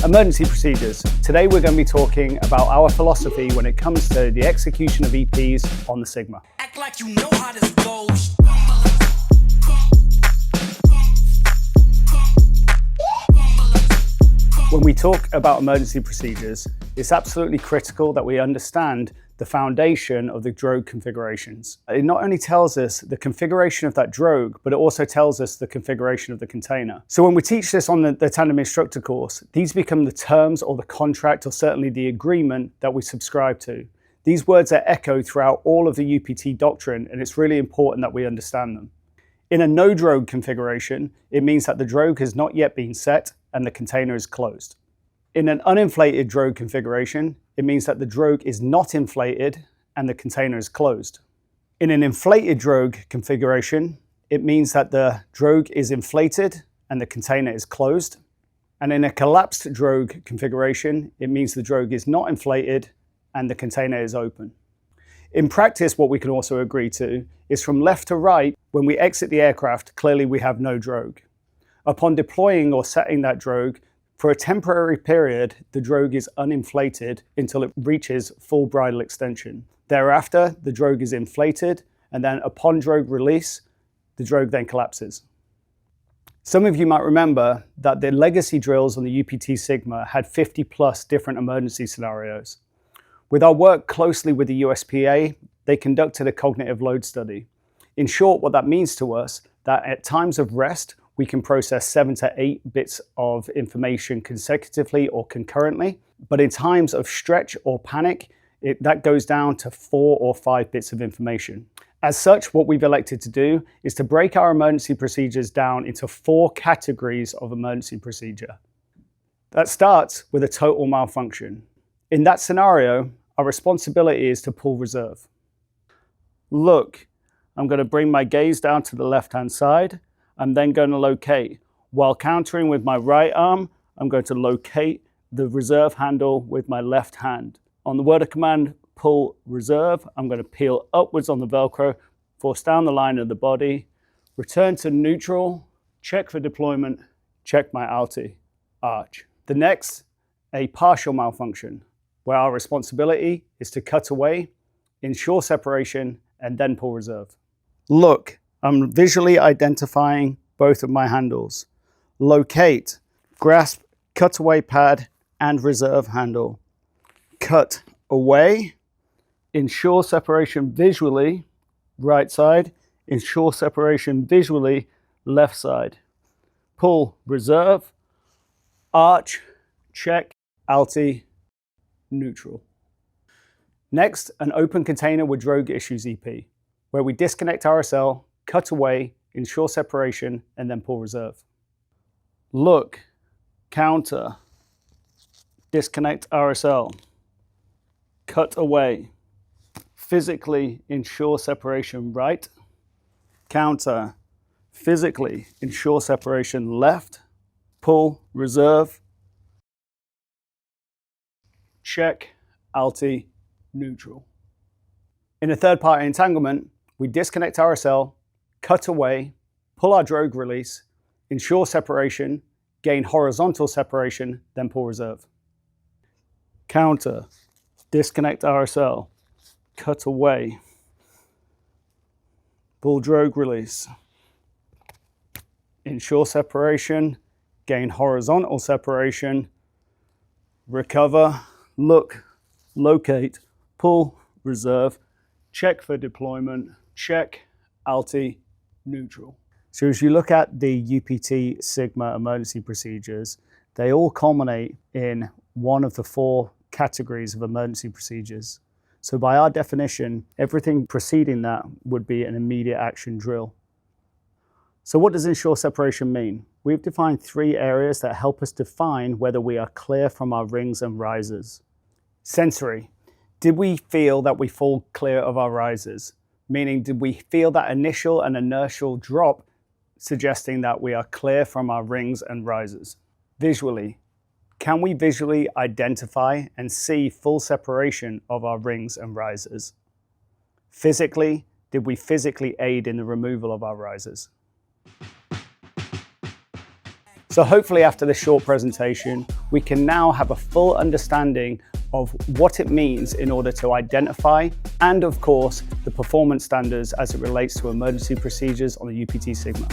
Emergency procedures. Today we're going to be talking about our philosophy when it comes to the execution of EPs on the Sigma. Act like you know how this goes. When we talk about emergency procedures, it's absolutely critical that we understand the foundation of the Drogue configurations. It not only tells us the configuration of that Drogue, but it also tells us the configuration of the container. So when we teach this on the Tandem Instructor course, these become the terms or the contract or certainly the agreement that we subscribe to. These words are echoed throughout all of the UPT doctrine, and it's really important that we understand them. In a no Drogue configuration, it means that the Drogue has not yet been set and the container is closed. In an uninflated Drogue configuration, it means that the Drogue is not inflated and the container is closed. In an inflated Drogue configuration, it means that the Drogue is inflated and the container is closed. And in a collapsed Drogue configuration, it means the Drogue is not inflated and the container is open. In practice, what we can also agree to is from left to right, when we exit the aircraft, clearly we have no Drogue. Upon deploying or setting that Drogue, for a temporary period, the Drogue is uninflated until it reaches full bridle extension. Thereafter, the Drogue is inflated, and then upon Drogue release, the Drogue then collapses. Some of you might remember that the legacy drills on the UPT Sigma had 50 plus different emergency scenarios. With our work closely with the USPA, they conducted a cognitive load study. In short, what that means to us, that at times of rest, we can process 7 to 8 bits of information consecutively or concurrently. But in times of stretch or panic, that goes down to 4 or 5 bits of information. As such, what we've elected to do is to break our emergency procedures down into 4 categories of emergency procedure. That starts with a total malfunction. In that scenario, our responsibility is to pull reserve. Look, I'm going to bring my gaze down to the left-hand side. I'm then going to locate. While countering with my right arm, I'm going to locate the reserve handle with my left hand. On the word of command, pull reserve, I'm going to peel upwards on the Velcro, force down the line of the body, return to neutral, check for deployment, check my alti, arch. The next, a partial malfunction, where our responsibility is to cut away, ensure separation, and then pull reserve. Look, I'm visually identifying both of my handles. Locate, grasp, cutaway pad, and reserve handle. Cut away, ensure separation visually, right side, ensure separation visually, left side. Pull reserve, arch, check, alti, neutral. Next, an open container with Drogue issues EP, where we disconnect RSL, cut away, ensure separation, and then pull reserve. Look, counter, disconnect RSL, cut away, physically ensure separation right, counter, physically ensure separation left, pull reserve, check, alti, neutral. In a third-party entanglement, we disconnect RSL, cut away, pull our Drogue release, ensure separation, gain horizontal separation, then pull reserve. Counter, disconnect RSL, cut away, pull Drogue release, ensure separation, gain horizontal separation, recover, look, locate, pull, reserve, check for deployment, check, alti, neutral. So as you look at the UPT Sigma emergency procedures, they all culminate in one of the 4 categories of emergency procedures. So by our definition, everything preceding that would be an immediate action drill. So what does ensure separation mean? We've defined 3 areas that help us define whether we are clear from our rings and risers. Sensory. Did we feel that we fall clear of our risers? Meaning, did we feel that initial and inertial drop suggesting that we are clear from our rings and risers? Visually, can we visually identify and see full separation of our rings and risers? Physically, did we physically aid in the removal of our risers? So hopefully after this short presentation, we can now have a full understanding of what it means in order to identify and of course the performance standards as it relates to emergency procedures on the UPT Sigma.